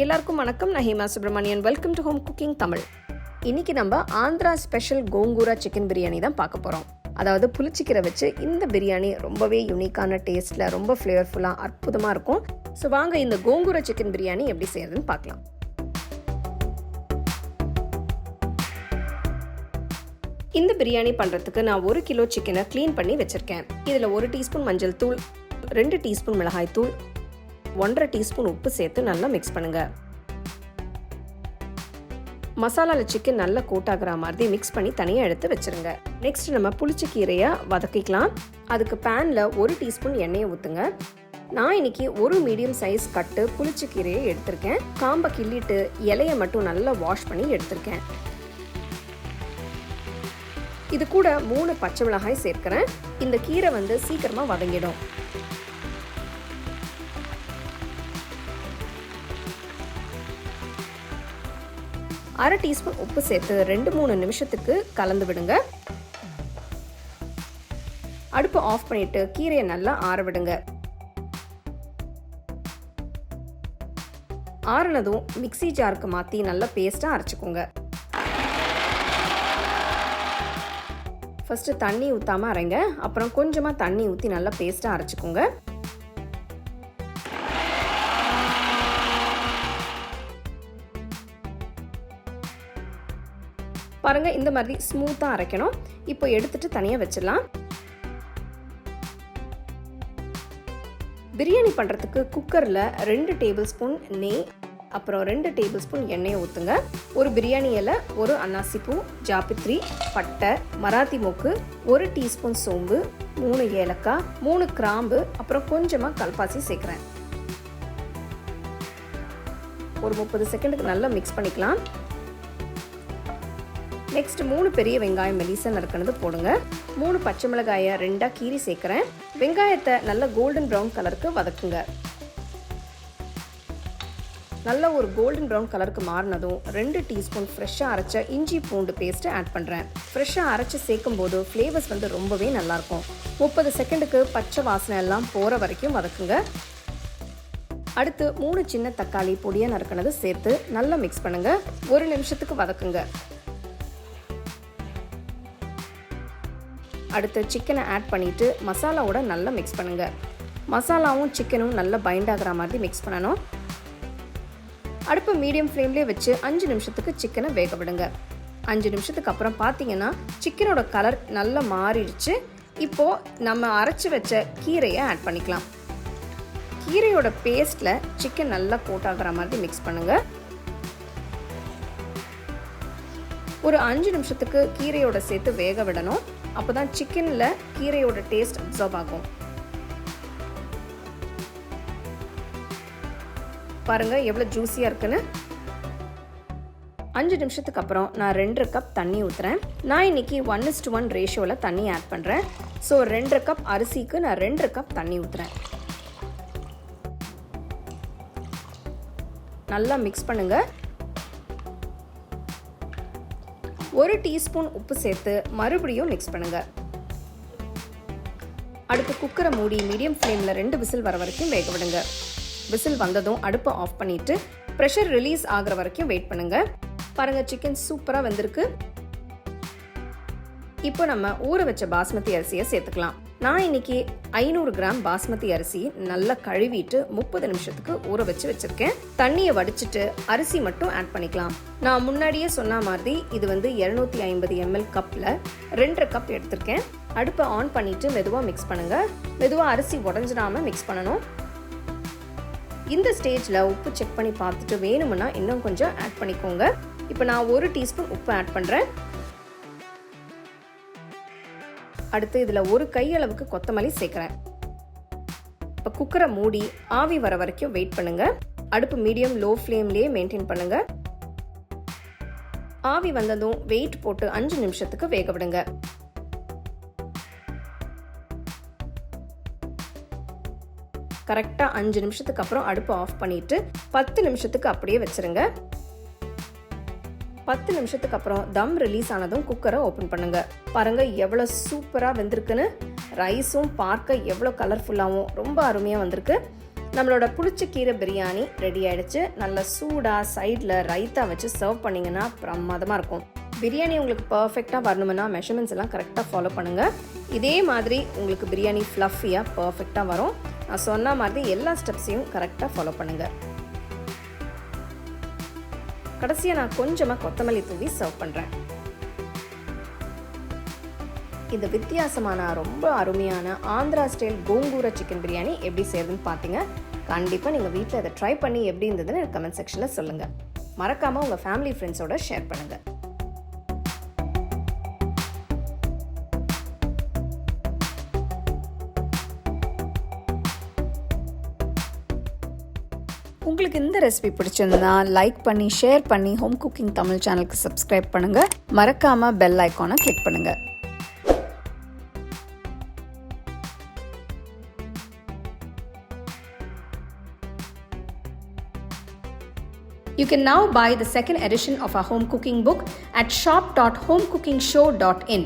எல்லாருக்கும் வணக்கம். நான் Hema Subramanian. Welcome to home cooking Tamil. இன்னைக்கு நம்ம ஆந்திரா ஸ்பெஷல் கோங்கூரா சிக்கன் பிரியாணி தான் பார்க்க போகிறோம். அதாவது புளிச்சிக்கீரை வச்சு இந்த பிரியாணி ரொம்பவே யூனிக்கான டேஸ்ட்டில் ரொம்ப ஃப்ளேவர்ஃபுல்லாக அற்புதமாக இருக்கும். ஸோ வாங்க இந்த கோங்கூரா சிக்கன் பிரியாணி எப்படி செய்யறதுன்னு பார்க்கலாம். இந்த பிரியாணி பண்ணுறதுக்கு நான் 1 கிலோ சிக்கனை க்ளீன் பண்ணி வச்சுருக்கேன். இதில் 1 டீஸ்பூன் மஞ்சள் தூள், 2 டீஸ்பூன் மிளகாய் தூள், 1.5 டீஸ்பூன் உப்பு சேர்த்து நல்லா மிக்ஸ் பண்ணுங்க. மசாலாவில் சிக்கன் நல்லா கோட் ஆகிற மாதிரி மிக்ஸ் பண்ணி தனியாக எடுத்து வச்சிருங்க. நெக்ஸ்ட் நம்ம புளிச்சக்கீரையை வதக்கிக்கலாம். அதுக்கு பேனில் 1 டீஸ்பூன் எண்ணெயை ஊற்றுங்க. நான் இன்னைக்கு ஒரு மீடியம் சைஸ் கட்டு புளிச்சக்கீரையை எடுத்திருக்கேன். காம்பை கிள்ளிட்டு இலையை மட்டும் நல்லா வாஷ் பண்ணி எடுத்திருக்கேன். இது கூட 3 பச்சை மிளகாய் சேர்க்கிறேன். இந்த கீரை சீக்கிரமாக வதங்கிடும். அரை டீஸ்பூன் உப்பு சேர்த்து 2-3 நிமிஷத்துக்கு கலந்து விடுங்க. அடுப்பு ஆஃப் பண்ணிட்டு கீரையை நல்லா ஆற விடுங்க. ஆறுனதும் மிக்ஸி ஜாருக்கு மாற்றி நல்லா பேஸ்ட்டாக அரைச்சிக்கோங்க. ஃபர்ஸ்ட் தண்ணி ஊற்றாமல் அரைங்க. அப்புறம் கொஞ்சமாக தண்ணி ஊற்றி நல்லா பேஸ்ட்டாக அரைச்சிக்கோங்க. பாருங்க, இந்த மாதிரி ஸ்மூத்தாக அரைக்கணும். இப்போ எடுத்துட்டு தனியாக வச்சிடலாம். பிரியாணி பண்ணுறதுக்கு குக்கரில் 2 டேபிள் ஸ்பூன் நெய், அப்புறம் 2 டேபிள் ஸ்பூன் எண்ணெயை ஊற்றுங்க. ஒரு பிரியாணி இலை, 1 அன்னாசிப்பூ, ஜாபித்ரி, பட்டை, மராத்தி மொக்கு, 1 டீஸ்பூன் சோம்பு, 3 ஏலக்காய், 3 கிராம்பு, அப்புறம் கொஞ்சமாக கல்பாசி சேர்க்குறேன். ஒரு 30 செகண்டுக்கு நல்லா மிக்ஸ் பண்ணிக்கலாம். நெக்ஸ்ட் 3 பெரிய வெங்காயம் மெலிசா நறுக்கினது போடுங்க. 3 பச்சை மிளகாயை 2ஆ கீறி சேர்க்குறேன். வெங்காயத்தை நல்ல கோல்டன் ப்ரௌன் கலருக்கு வதக்குங்க. நல்ல ஒரு கோல்டன் ப்ரௌன் கலருக்கு மாறினதும் 2 டீஸ்பூன் ஃப்ரெஷ்ஷாக அரைச்ச இஞ்சி பூண்டு பேஸ்ட்டு ஆட் பண்ணுறேன். ஃப்ரெஷ்ஷாக அரைச்சி சேர்க்கும் போது ஃப்ளேவர்ஸ் ரொம்பவே நல்லாயிருக்கும். 30 செகண்டுக்கு பச்சை வாசனை எல்லாம் போகிற வரைக்கும் வதக்குங்க. அடுத்து 3 சின்ன தக்காளி பொடியாக நறுக்கினது சேர்த்து நல்லா மிக்ஸ் பண்ணுங்க. 1 நிமிஷத்துக்கு வதக்குங்க. அடுத்து சிக்கனை ஆட் பண்ணிவிட்டு மசாலாவோட நல்லா மிக்ஸ் பண்ணுங்க. மசாலாவும் சிக்கனும் நல்லா பைண்ட் ஆகிற மாதிரி மிக்ஸ் பண்ணணும். அடுப்பு மீடியம் ஃப்ளேம்லேயே வச்சு 5 நிமிஷத்துக்கு சிக்கனை வேக விடுங்க. 5 நிமிஷத்துக்கு அப்புறம் பார்த்தீங்கன்னா சிக்கனோட கலர் நல்லா மாறிடுச்சு. இப்போது நம்ம அரைச்சி வச்ச கீரையை ஆட் பண்ணிக்கலாம். கீரையோட பேஸ்ட்டில் சிக்கன் நல்லா கோட் ஆகிற மாதிரி மிக்ஸ் பண்ணுங்க. ஒரு 5 நிமிஷத்துக்கு கீரையோட சேர்த்து வேக விடணும். அப்போ தான் சிக்கனில் கீரையோட டேஸ்ட் அப்சர்வ் ஆகும். பாருங்க எவ்வளோ ஜூஸியாக இருக்குன்னு. 5 நிமிஷத்துக்கு அப்புறம் நான் 2 கப் தண்ணி ஊற்றுறேன். நான் இன்னைக்கு 1:1 ரேஷியோவில் தண்ணி ஆட் பண்ணுறேன். ஸோ 2 கப் அரிசிக்கு நான் 2 கப் தண்ணி ஊற்றுறேன். நல்லா மிக்ஸ் பண்ணுங்க. 1 டீஸ்பூன் உப்பு சேர்த்து மறுபடியும் மிக்ஸ் பண்ணுங்க. அடுத்து குக்கரை மூடி மீடியம் ஃப்ளேமில் 2 விசில் வர வரைக்கும் வேக விடுங்க. விசில் வந்ததும் அடுப்பை ஆஃப் பண்ணிட்டு ப்ரெஷர் ரிலீஸ் ஆகிற வரைக்கும் வெயிட் பண்ணுங்க. பாருங்க, சிக்கன் சூப்பராக வெந்திருக்கு. இப்போ நம்ம ஊற வச்ச பாஸ்மதி அரிசியை சேர்த்துக்கலாம். நான் இன்னைக்கு 500 கிராம் பாஸ்மதி அரிசி நல்லா கழுவிட்டு 30 நிமிஷத்துக்கு ஊற வச்சு வச்சிருக்கேன். தண்ணியை வடிச்சிட்டு அரிசி மட்டும் ஆட் பண்ணிக்கலாம். நான் முன்னாடியே சொன்ன மாதிரி இது 250 ml கப்பில் 2.5 கப் எடுத்திருக்கேன். அடுப்பை ஆன் பண்ணிட்டு மெதுவாக மிக்ஸ் பண்ணுங்க. மெதுவாக அரிசி உடஞ்சிடாம மிக்ஸ் பண்ணணும். இந்த ஸ்டேஜில் உப்பு செக் பண்ணி பார்த்துட்டு வேணும்னா இன்னும் கொஞ்சம் ஆட் பண்ணிக்கோங்க. இப்போ நான் 1 டீஸ்பூன் உப்பு ஆட் பண்ணுறேன். அடுத்து இதில் 1 கையளவுக்கு கொத்தமல்லி சேர்க்குறேன். இப்போ குக்கரை மூடி ஆவி வர வரைக்கும் வெயிட் பண்ணுங்க. அடுப்பு மீடியம் லோ ஃப்ளேம்லேயே மெயின்டைன் பண்ணுங்க. ஆவி வந்ததும் வெயிட் போட்டு 5 நிமிஷத்துக்கு வேக விடுங்க. கரெக்டாக 5 நிமிஷத்துக்கு அப்புறம் அடுப்பு ஆஃப் பண்ணிட்டு 10 நிமிஷத்துக்கு அப்படியே வச்சிருங்க. 10 நிமிஷத்துக்கு அப்புறம் தம் ரிலீஸ் ஆனதும் குக்கரை ஓப்பன் பண்ணுங்க. பாருங்க எவ்வளோ சூப்பராக வெந்திருக்குன்னு. ரைஸும் பார்க்க எவ்வளோ கலர்ஃபுல்லாகவும் ரொம்ப அருமையாக வந்திருக்கு. நம்மளோட புளிச்சக்கீரை பிரியாணி ரெடி ஆயிடுச்சு. நல்ல சூடாக சைடில் ரைத்தா வச்சு சர்வ் பண்ணிங்கன்னா பிரமாதமாக இருக்கும். பிரியாணி உங்களுக்கு பர்ஃபெக்டாக வரணும்னா மெஷர்மெண்ட்ஸ் எல்லாம் கரெக்டாக ஃபாலோ பண்ணுங்கள். இதே மாதிரி உங்களுக்கு பிரியாணி ஃப்ளஃபியாக பர்ஃபெக்டாக வரும். நான் சொன்ன மாதிரி எல்லா ஸ்டெப்ஸையும் கரெக்டாக ஃபாலோ பண்ணுங்கள். கடைசியாக நான் கொஞ்சமாக கொத்தமல்லி தூவி சர்வ் பண்ணுறேன். இந்த வித்தியாசமான ரொம்ப அருமையான ஆந்திரா ஸ்டைல் கோங்கூரா சிக்கன் பிரியாணி எப்படி செய்யறதுன்னு பார்த்தீங்க. கண்டிப்பாக நீங்கள் வீட்டில் அதை ட்ரை பண்ணி எப்படி இருந்ததுன்னு கமெண்ட் செக்ஷனில் சொல்லுங்கள். மறக்காமல் உங்கள் ஃபேமிலி ஃப்ரெண்ட்ஸோட ஷேர் பண்ணுங்கள். உங்களுக்கு இந்த ரெசிபி பிடிச்சிருந்தா லைக் பண்ணி ஷேர் பண்ணி ஹோம் குக்கிங் தமிழ் சேனலுக்கு சப்ஸ்கிரைப் பண்ணுங்கள். மறக்காமல் பெல் ஐக்கானை கிளிக் பண்ணுங்கள். You can now buy the second edition of our home cooking book at shop.homecookingshow.in.